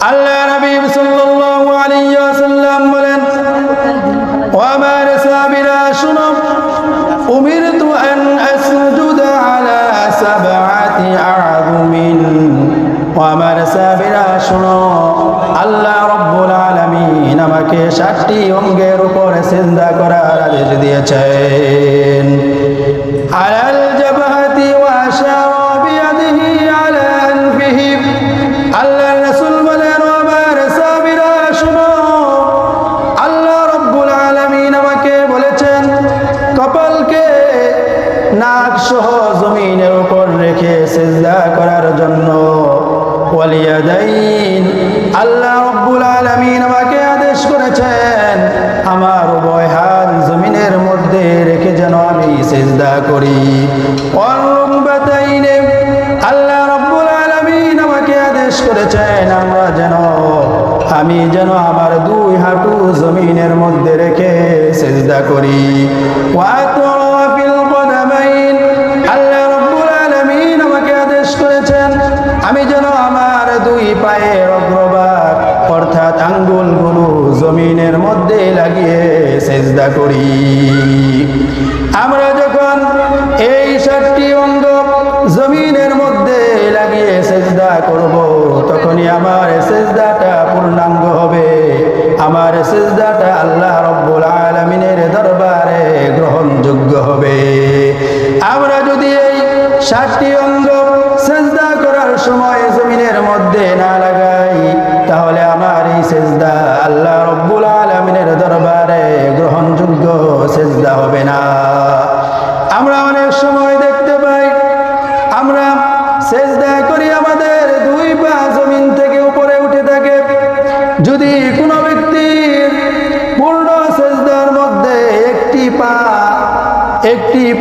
আল্লাহ নবী সাল্লাল্লাহু আলাইহি ওয়াসাল্লাম বলেন, ও আমার সাহাবীরা শুনো, উমিরতু আন আসজুদা আলা সাবআতি আযমিন। ও আমার সাহাবীরা শুনো, আল্লাহ রাব্বুল আলামিন আমাকে 7টি অঙ্গের উপর সিজদা করার আদেশ দিয়েছেন। আলাল জাবহাতি ওয়া আশারা বিয়াদিহি আলা আনফিহি। আল্লাহ রাসূল বলেন, ও আমার সাহাবীরা শুনো, আল্লাহ রাব্বুল আলামিন আমাকে বলেছেন কপালকে নাক সহ জমিনের উপর রেখে সিজদা করার জন্য। ওয়ালিয়াদাইন, আল্লাহ রাব্বুল আলামিন আমাকে আদেশ করেছেন আমার উভয় হাত জমিনের মধ্যে রেখে যেন আমি সিজদা করি। ওয়ারুকবাতাইন, আল্লাহ রাব্বুল আলামিন আমাকে আদেশ করেছেন আমি যেন আমার 2 হাঁটু জমিনের মধ্যে রেখে সিজদা করি। ওয়াতরাফিল কদামাইন, আল্লাহ রাব্বুল আলামিন আমাকে আদেশ করেছেন আমি যেন আমার 2 পায়ের অগ্রভাগ অর্থাৎ আঙ্গুলগুলো জমিনের মধ্যে লাগিয়ে সিজদা করি। আমরা যখন এই 7টি অঙ্গ জমিনের মধ্যে লাগিয়ে সিজদা করব, তখনই আমার সিজদাটা পূর্ণাঙ্গ হবে। আমার সিজদাটা আল্লাহ রাব্বুল আলামিনের দরবারে গ্রহণযোগ্য হবে। আমরা যদি এই 7টি অঙ্গ সিজদা করার সময় জমিনের মধ্যে না লাগাই, তাহলে আমার এই সিজদা আল্লাহ রাব্বুল আলামিনের দরবারে গ্রহণযোগ্য সিজদা হবে না। আমরা অনেক সময় দেখতে পাই, আমরা সিজদা করি, আমাদের 2 পা জমিন থেকে উপরে উঠে থাকে। যদি কোনো ব্যক্তির পূর্ণ সিজদার মধ্যে একটি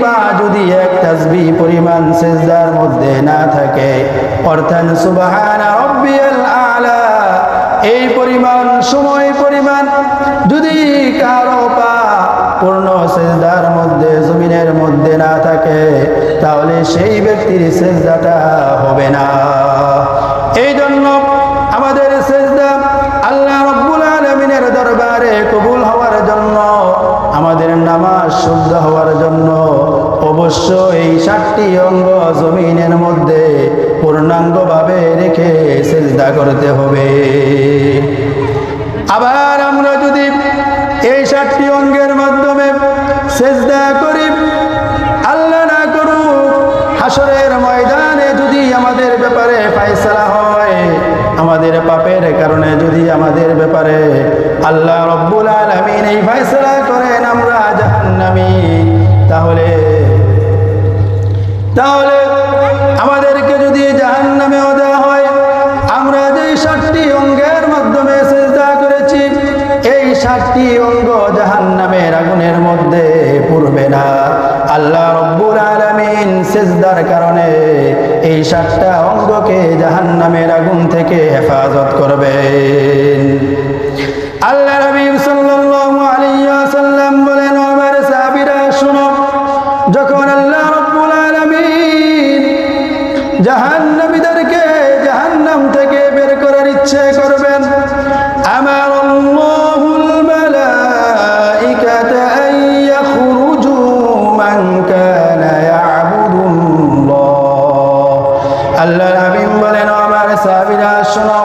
পা যদি এক তাসবিহ পরিমাণ সিজদার মধ্যে না থাকে, অর্থাৎ সুবহানা রাব্বিয়াল আলা এই পরিমাণ সময় পরিমাণ যদি কারো পা পূর্ণ সিজদার মধ্যে জমিনের মধ্যে না থাকে, তাহলে সেই ব্যক্তির সিজদাটা হবে না। এই জন্য আমাদের সিজদা আল্লাহ রাব্বুল আলামিনের দরবারে কবুল হওয়ার জন্য, আমাদের নামাজ শুদ্ধ হওয়ার জন্য অবশ্যই এই 7টি অঙ্গ জমিনের মধ্যে পূর্ণাঙ্গভাবে রেখে সিজদা করতে হবে। আবার আমরা যদি এই 7টি অঙ্গের মাধ্যমে সিজদা করি, আল্লাহ না করুক হাসরের ময়দানে যদি আমাদের ব্যাপারে ফয়সালা হয়, আমাদের পাপের কারণে যদি আমাদের ব্যাপারে আল্লাহ রাব্বুল আলামিন এই ফয়সালা করেন আমরা জাহান্নামী, তাহলে আমাদেরকে যদি জাহান্নামেও দেওয়া হয়, আমরা যে 7টি অঙ্গের মাধ্যমে সিজদা করেছি, এই 7টি অঙ্গ জাহান্নামের আগুনের মধ্যে পড়বে না। আল্লাহ রাব্বুল আলামিন সিজদার কারণে এই 7টা অঙ্গকে জাহান্নামের আগুন থেকে হেফাজত করবেন। আল্লাহ নবী সাল্লাল্লাহু আলাইহি ওয়াসাল্লাম বলেন, ও আমার সাহাবীরা শুনো, যখন আল্লাহ রাব্বুল আলামিন জাহান্নামীদেরকে জাহান্নাম থেকে বের করার ইচ্ছে করবেন, আমারাল্লাহুল মালাইকাতা আন ইয়াখরুজু মান কানা ইয়াবুদুল্লাহ। আল্লাহ নবী বলেন, ও আমার সাহাবীরা শুনো,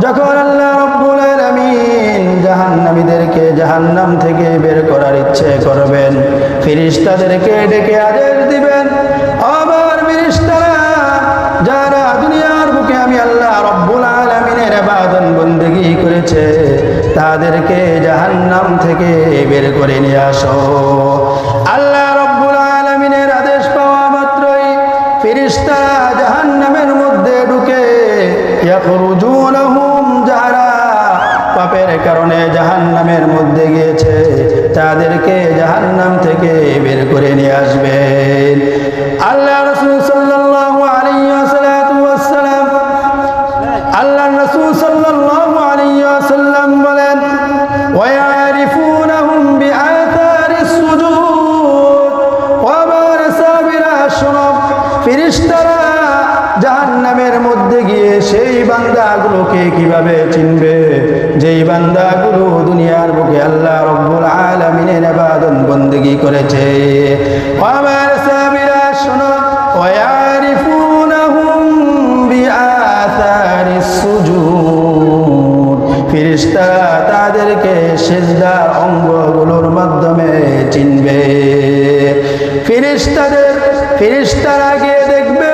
যখন আল্লাহ রাব্বুল আলামিন জাহান্নামীদেরকে জাহান্নাম থেকে বের করার ইচ্ছে করবেন, ফেরেশতাদেরকে ডেকে আদেশ দিবেন, আমার ফেরেশতারা যারা দুনিয়ার বুকে আমি আল্লাহ রাব্বুল আলামিনের ইবাদত বন্দেগী করেছে, তাদেরকে জাহান্নাম থেকে বের করে নিয়ে আসো। আল্লাহ রাব্বুল আলামিনের আদেশ পাওয়া মাত্রই ফেরেশতারা জাহান্নামের মধ্যে ঢুকে ইয়াখরুজুনহুম, যারা পাপের কারণে জাহান্নামের মধ্যে গিয়েছে, তাদেরকে জাহান্নাম থেকে বের করে নিয়ে আসবেন। আল্লাহ রাসূল সাল্লাল্লাহু আলাইহি ওয়াসাল্লাম বলেন, ওয়া ইয়ারিফুনহুম বিআথারিস সুজুদ। ওয়া আমার সাহাবীরা শুনো, ফেরেশতারা জাহান্নামের মধ্যে গিয়ে সেই বান্দাগুলোকে বান্দাগুলোকে কিভাবে চিনবে যেই বান্দাগুলো দুনিয়ার বুকে আল্লাহ রব্বুল আলামিনের ইবাদত বندگی করেছে। আমার সাহাবীরা শোনো, ওয়ারিফুনহুম বিআথারিস সুজুদ, ফেরেশতারা তাদেরকে সিজদার অঙ্গগুলোর মাধ্যমে চিনবে। ফেরেশতারা গিয়ে দেখবে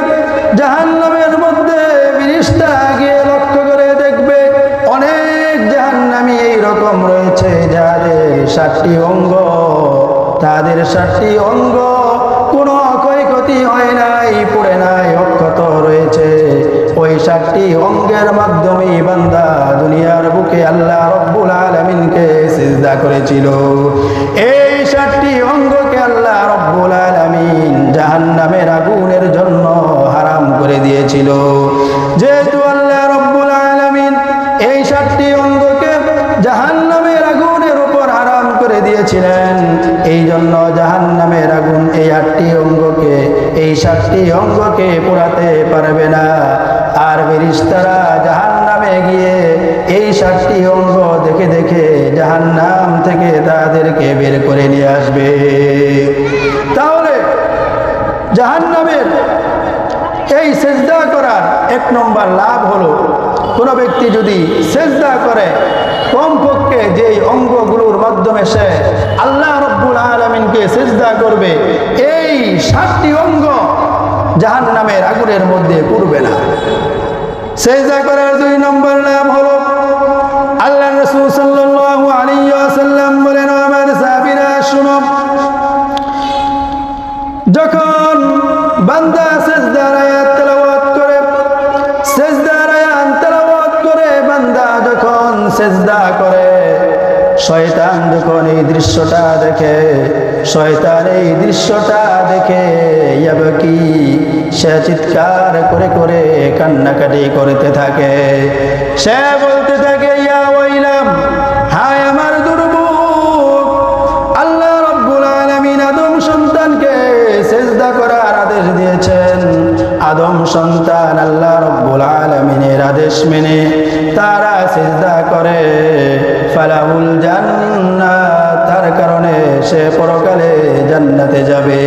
জাহান্নামের মধ্যে, ফেরেশতারা গিয়ে লক্ষ্য করে দেখবে অনেক জাহান্নামী এইরকম রয়েছে যাদের 7টি অঙ্গ, তাদের 7টি অঙ্গ কোনো ক্ষয়ক্ষতি হয় নাই, পড়ে নাই, অক্ষত রয়েছে। ওই 7টি অঙ্গের মাধ্যমে বান্দা দুনিয়ার বুকে আল্লাহ রব্বুল আলামিনকে সিজদা করেছিল। এই 7টি অঙ্গকে আল্লাহ রব্বুল আলামিন জাহান্নামের আগুনের জন্য হারাম করে দিয়েছিল। যেহেতু আল্লাহ রব্বুল আলামিন এই 7টি অঙ্গকে জাহান্নামের আগুনের উপর হারাম করে দিয়েছিলেন, এই জন্য জাহান্নামের আগুন এই 8টি অঙ্গকে, এই 7টি অঙ্গকে পোড়াতে পারবে না। আর ফেরেশতারা জাহান্নামে গিয়ে এই 7টি অঙ্গ দেখে দেখে জাহান্নাম থেকে তাদেরকে বের করে নিয়ে আসবে। তাহলে জাহান্নামের এই সিজদা করার 1 নম্বর লাভ হলো, কোনো ব্যক্তি যদি সিজদা করে কমপক্ষে যেই অঙ্গগুলোর মাধ্যমে সে আল্লাহ রব্বুল আলামিনকে সিজদা করবে, এই 7টি অঙ্গ জাহান্নামের আগুনের মধ্যে পড়বে না। সিজদা করার 2 নম্বর লাভ হলো, আল্লাহ রাসূল সাল্লাল্লাহু আলাইহি ওয়াসাল্লাম বলেন, আমার সাহাবীরা শুনো, যখন বান্দা সিজদার আয়াত তেলাওয়াত করে, সিজদার আয়াত তেলাওয়াত করে বান্দা যখন সিজদা করে, শয়তান যখন এই দৃশ্যটা দেখে, শয়তান এই দৃশ্যটা দেখে ইয়াবকি, সে চিৎকার করে করে কান্নাকাটি করতে থাকে। সে বলতে থাকে, ইয়া ওয়াইলাম, হায় আমার দুর্ভোগ, আল্লাহ রব্বুল আলামিন আদম সন্তানকে সিজদা করার আদেশ দিয়েছেন। আদম সন্তান আল্লাহ রব্বুল আলামিনের আদেশ মেনে তারা সিজদা করে, ফালাহুল জান্নাত, তার কারণে সে পরকালে জান্নাতে যাবে।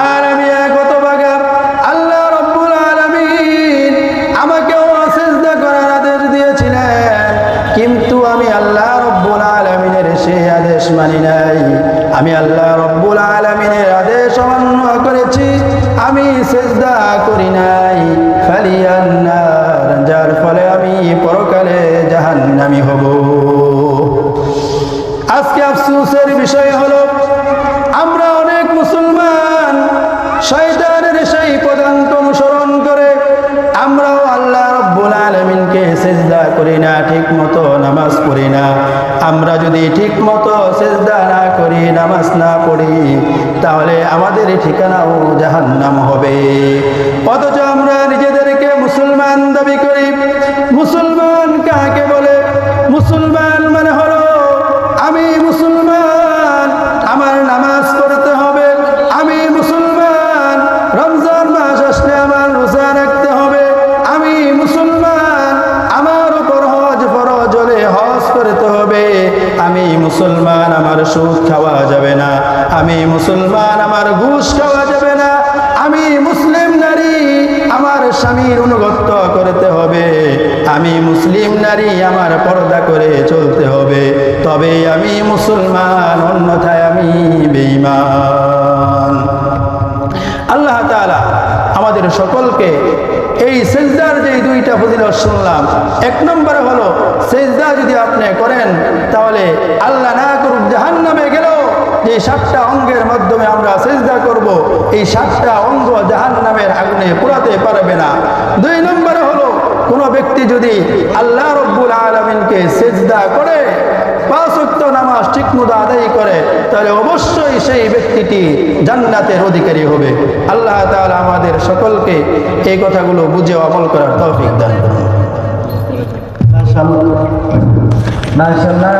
আর আমি কত ভাগা আল্লাহ রব্বুল আলামিন আমাকেও সিজদা করার আদেশ দিয়েছিলেন, কিন্তু আমি আল্লাহ রব্বুল আলামিনের সেই আদেশ মানি নাই, আমি আল্লাহ রব্বুল আলামিনের আদেশ অমান্য করেছি, আমি সিজদা করি নাই, ফালিয়ান্নার, যার ফলে আমি পরকালে জাহান্নামী হব। আজকে আফসোসের বিষয় হলো, আমরা অনেক মুসলমান শয়তানের সেই পদাঙ্ক অনুসরণ করে আমরাও আল্লাহ রব্বুল আলামিনকে সিজদা করি না, ঠিক মতো নামাজ পড়ি না। আমরা যদি ঠিক মতো সিজদা না করি, নামাজ না পড়ি, তাহলে আমাদের ঠিকানাও জাহান্নাম হবে। অথচ আমরা নিজেদেরকে মুসলমান দাবি করি। মুসলমান কাকে বলে? মুসলমান মানে হলো আমি মুসলমান, আমার নামাজ পড়তে হবে, আমি মুসলমান, রমজান মাস আসলে আমার রোজা রাখতে হবে, আমি মুসলমান, আমার উপর হজ ফরজ হলে হজ করতে হবে, আমি মুসলমান, আমার সুদ খাওয়া যাবে না, আমি মুসলমান, আমার ঘুষ খাওয়া যাবে না, আমি মুসলিম নারী, আমার স্বামীর অনুগত্য করতে হবে, আমি মুসলিম নারী, আমার পর্দা করে চলতে হবে, তবে আমি মুসলমান, অন্যথায় আমি বেঈমান। আল্লাহ তাআলা আমাদের সকলকে এই সিজদার যে 2টা ফজিলত শুনলাম, 1 নম্বরে হলো সিজদা যদি আপনি করেন তাহলে আল্লাহ না করুক জাহান্নামে গেলেও যে 7টা অঙ্গের মাধ্যমে আমরা সিজদা করব, এই 7টা অঙ্গ জাহান্নামের আগুনে পোড়াতে পারবে না। 2 নম্বরে হলো কোন ব্যক্তি যদি আল্লাহ রব্বুল আলামিনকে সিজদা করে, 5 ওয়াক্ত নামাজ ঠিকমতো আদায় করে, তাহলে অবশ্যই সেই ব্যক্তিটি জান্নাতের অধিকারী হবে। আল্লাহ তাআলা আমাদের সকলকে এই কথাগুলো বুঝে আমল করার তৌফিক দান করুন। মাশাআল্লাহ।